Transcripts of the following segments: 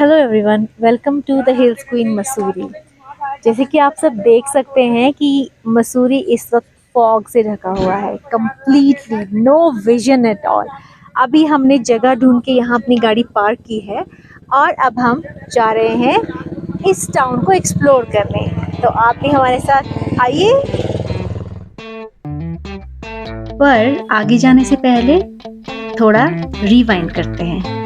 Hello everyone, welcome to the hills queen Mussoorie. जैसे कि आप सब देख सकते हैं कि मसूरी इस वक्त फॉग से ढका हुआ है, completely no vision at all. अभी हमने जगह ढूंढ के यहाँ अपनी गाड़ी पार्क की है और अब हम जा रहे हैं इस टाउन को एक्सप्लोर करने। तो आप भी हमारे साथ आइए। पर आगे जाने से पहले थोड़ा रिवाइंड करते हैं।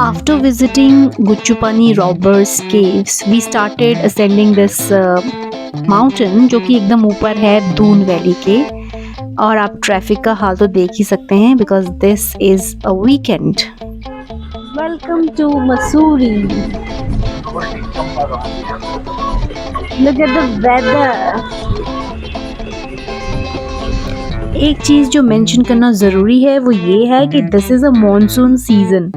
After visiting Guchupani Robbers Caves, we started ascending this mountain जो कि एकदम ऊपर है दून वैली के। और आप ट्रैफिक का हाल तो देख ही सकते हैं because this is a weekend. Welcome to Mussoorie. Look at the weather. एक चीज़ जो मेंशन करना ज़रूरी है वो ये है कि this is a monsoon season,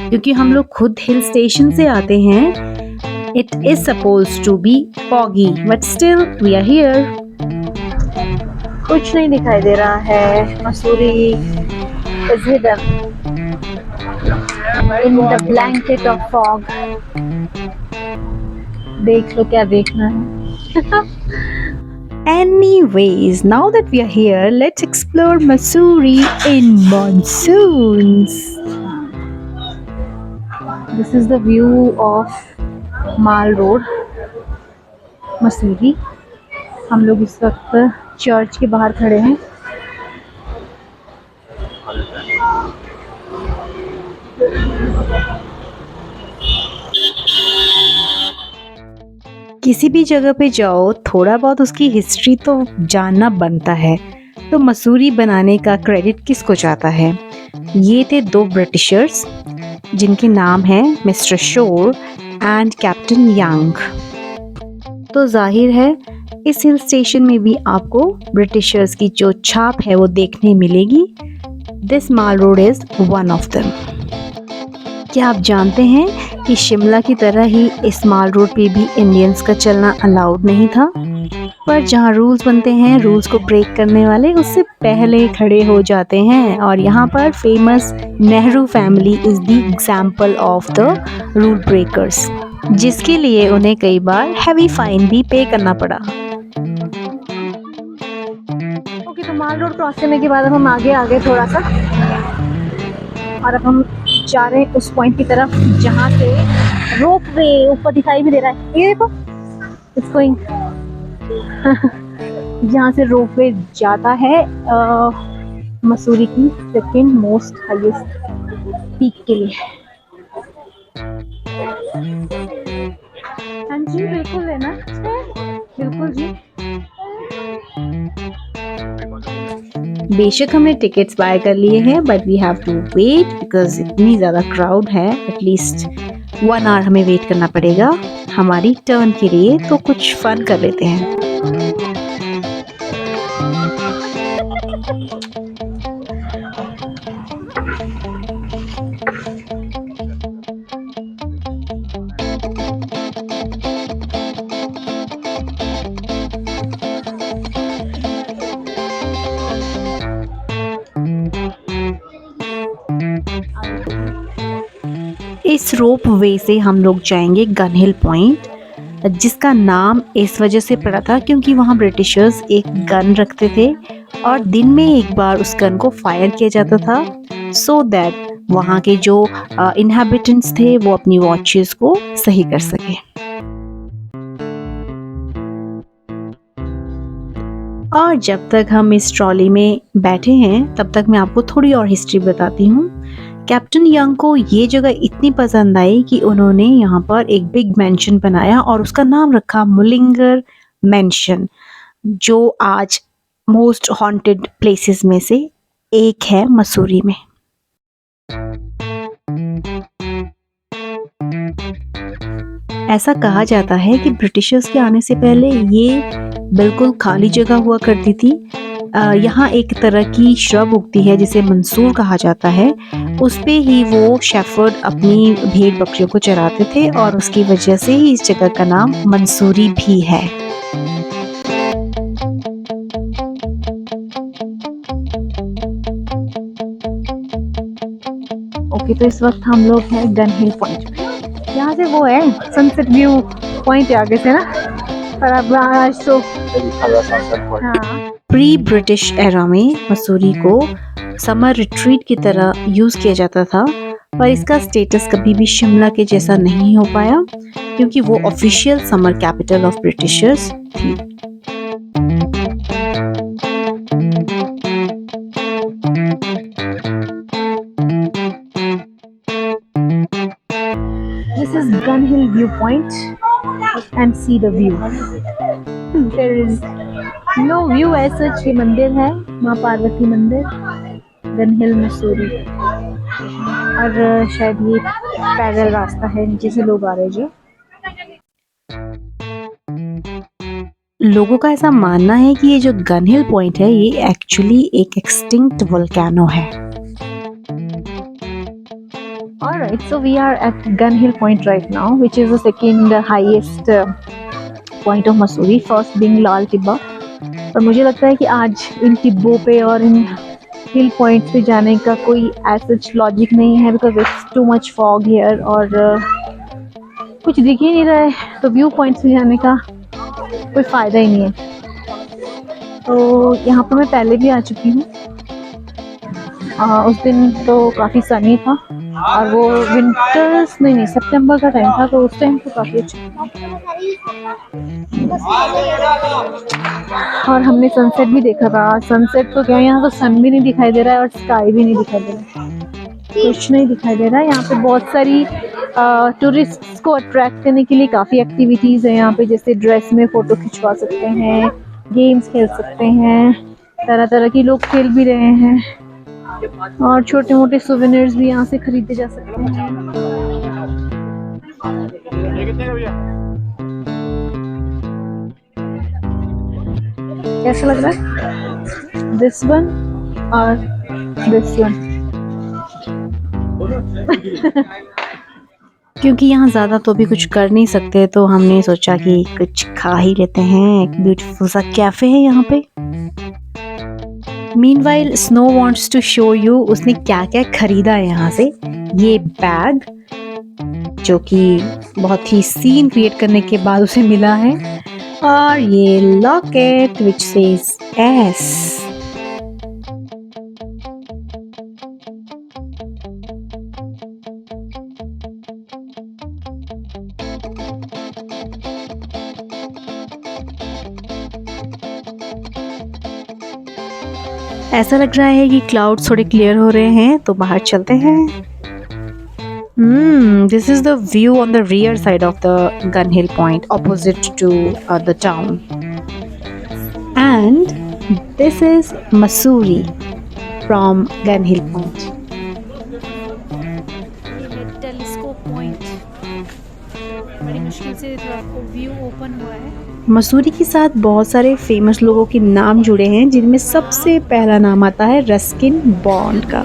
क्योंकि हम लोग खुद हिल स्टेशन से आते हैं। It is suppose to be foggy but still we are here. कुछ नहीं दिखाई दे रहा है। Mussoorie is hidden in the blanket of fog. देख लो क्या देखना है। Anyways, now that we are here, let's explore Mussoorie in monsoons. This is the view of mall road Mussoorie. हम लोग इस वक्त चर्च के बाहर खड़े हैं। किसी भी जगह पे जाओ थोड़ा बहुत उसकी हिस्ट्री तो जानना बनता है। तो मसूरी बनाने का क्रेडिट किसको जाता है? ये थे दो ब्रिटिशर्स जिनके नाम है मिस्टर शोर एंड कैप्टन यंग। तो जाहिर है इस हिल स्टेशन में भी आपको ब्रिटिशर्स की जो छाप है वो देखने मिलेगी। This mall road is one of them. क्या आप जानते हैं कि शिमला की तरह ही इस माल रोड पे भी इंडियंस का चलना अलाउड नहीं था, पर जहाँ रूल्स बनते हैं रूल्स को ब्रेक करने वाले उससे पहले खड़े हो जाते हैं। और यहाँ पर famous Nehru family is the example of the rule breakers, जिसके लिए उन्हें कई बार हैवी फाइन भी पे करना पड़ा। ओके, तो माल रोड क्रॉस करने के बाद अब हम आगे आ गए थोड़ा सा, और अब हम जा रहे हैं उस पॉइंट की तरफ जहाँ से रोप वे ऊपर दिखाई भी दे रहा है। ये देखो, इट्स गोइंग। जहाँ से रोप वे जाता है मसूरी की सेकेंड मोस्ट हाईएस्ट पीक के लिए। हाँ जी, बिल्कुल है ना, बिल्कुल जी। बेशक हमने टिकट्स बाय कर लिए हैं but we have to wait because इतनी ज़्यादा क्राउड है। एटलीस्ट 1 आवर हमें वेट करना पड़ेगा हमारी टर्न के लिए। तो कुछ फन कर लेते हैं। इस रोप वे से हम लोग जाएंगे गन हिल पॉइंट, जिसका नाम इस वजह से पड़ा था क्योंकि वहाँ ब्रिटिशर्स एक गन रखते थे और दिन में एक बार उस गन को फायर किया जाता था, सो दैट वहाँ के जो इनहैबिटेंट्स थे वो अपनी वॉचेस को सही कर सके। और जब तक हम इस ट्रॉली में बैठे हैं तब तक मैं आपको थोड़ी और हिस्ट्री बताती हूँ। कैप्टन यंग को ये जगह इतनी पसंद आई कि उन्होंने यहाँ पर एक बिग मेंशन बनाया और उसका नाम रखा मुलिंगर मेंशन, जो आज मोस्ट हॉन्टेड प्लेसेस में से एक है मसूरी में। ऐसा कहा जाता है कि ब्रिटिशर्स के आने से पहले ये बिल्कुल खाली जगह हुआ करती थी। यहाँ एक तरह की श्रब उगती है जिसे मंसूर कहा जाता है, उस पे ही वो शेफर्ड अपनी भेड़ बकरियों को चराते थे और उसकी वजह से ही इस जगह का नाम मंसूरी भी है। ओके, ओके, तो इस वक्त हम लोग हैं गन हिल पॉइंट पे। यहाँ से वो है सनसेट व्यू पॉइंट है आगे से ना, पर अब आज तो हाँ। प्री ब्रिटिश एरा में मसूरी को समर रिट्रीट की तरह यूज किया जाता था, पर इसका स्टेटस कभी भी शिमला के जैसा नहीं हो पाया क्योंकि वो official summer capital of Britishers थी। This is Gun Hill viewpoint and see the view. There is no view as such. ये मंदिर है माँ पार्वती मंदिर, गन हिल मसूरी, और शायद ये पैदल रास्ता है, नीचे से लोग आ रहे हैं जो। लोगों का ऐसा मानना है कि ये जो गन हिल पॉइंट है ये एक्चुअली एक एक्सटिंक्ट वोल्केनो है। Alright, so we are at Gun Hill Point right now, which is the second highest point of Mussoorie, first being लाल टिब्बा। और मुझे लगता है कि आज इन टिब्बों पे और इन हिल पॉइंट्स पे जाने का कोई ऐसा लॉजिक नहीं है, because it's too much fog here और कुछ दिख ही नहीं रहा है, तो व्यू पॉइंट्स पे जाने का कोई फ़ायदा ही नहीं है। तो यहाँ पर मैं पहले भी आ चुकी हूँ, उस दिन तो काफ़ी सनी था और वो विंटर्स नहीं सितंबर का टाइम था, तो उस टाइम तो काफ़ी अच्छा और हमने सनसेट भी देखा था। सनसेट तो क्या, यहाँ तो सन भी नहीं दिखाई दे रहा है और स्काई भी नहीं दिखाई दे रहा है, कुछ नहीं दिखाई दे रहा है। यहाँ पे बहुत सारी टूरिस्ट्स को अट्रैक्ट करने के लिए काफ़ी एक्टिविटीज़ हैं यहाँ पे, जैसे ड्रेस में फ़ोटो खिंचवा सकते हैं, गेम्स खेल सकते हैं, तरह तरह की लोग खेल भी रहे हैं और छोटे मोटे सोवेनिर्स भी यहाँ से खरीदे जा सकते हैं। कैसा लग रहा है दिस वन और दिस वन? क्योंकि यहाँ ज़्यादा तो भी कुछ कर नहीं सकते, तो हमने सोचा कि कुछ खा ही लेते हैं। एक ब्यूटीफुल सा कैफे है यहाँ पे। Meanwhile snow wants to show you उसने क्या क्या खरीदा है यहाँ से। ये बैग जो कि बहुत ही सीन क्रिएट करने के बाद उसे मिला है, और ये लॉकेट विच सेज एस। ऐसा लग रहा है कि क्लाउड्स थोड़े क्लियर हो रहे हैं, तो बाहर चलते हैं। This is the view on the rear side of the Gun Hill Point, opposite to the town. And this is Mussoorie from Gun Hill Point. Telescope point, बड़ी मुश्किल से व्यू ओपन हुआ है। मसूरी के साथ बहुत सारे फेमस लोगों के नाम जुड़े हैं, जिनमें सबसे पहला नाम आता है रस्किन बॉन्ड का।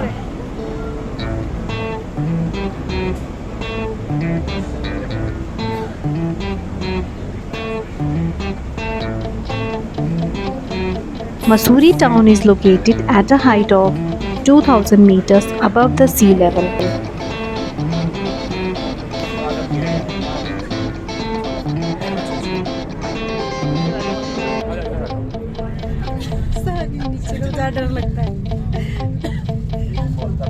Mussoorie town is located at a height of 2000 meters above the sea level.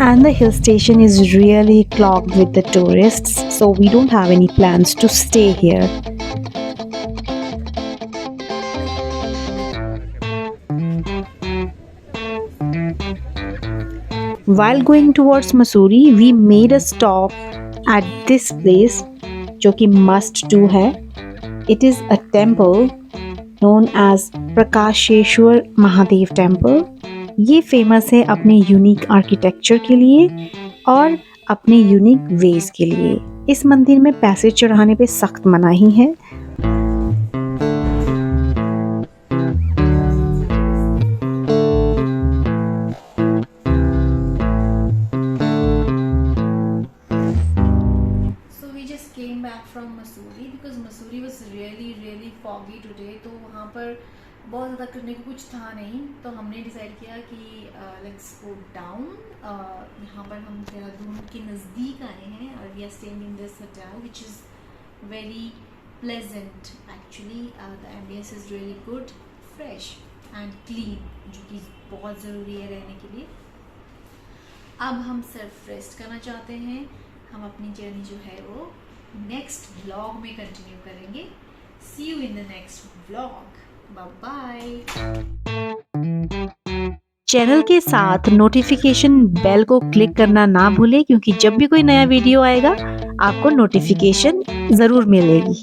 And the hill station is really clogged with the tourists, so we don't have any plans to stay here. While going towards Mussoorie, we made a stop at this place, जो कि must do है. It is a temple known as Prakasheshwar Mahadev temple. ये famous है अपने unique architecture के लिए और अपने यूनिक वेज के लिए। इस मंदिर में पैसे चढ़ाने पे सख्त मनाही है। From Mussoorie because Mussoorie was really foggy today, तो वहाँ पर बहुत ज़्यादा करने को कुछ था नहीं, तो हमने डिसाइड किया कि लेट्स गो डाउन। यहाँ पर हम देहरादून के नज़दीक आए हैं और we are staying in this hotel which is very pleasant actually. The ambience is really good, fresh and clean, जो कि बहुत ज़रूरी है रहने के लिए। अब हम सिर्फ रेस्ट करना चाहते हैं। हम अपनी जर्नी जो है वो नेक्स्ट व्लॉग में कंटिन्यू करेंगे। See you in the next vlog, bye bye. Channel के साथ नोटिफिकेशन बेल को क्लिक करना ना भूलें, क्योंकि जब भी कोई नया वीडियो आएगा आपको नोटिफिकेशन ज़रूर मिलेगी।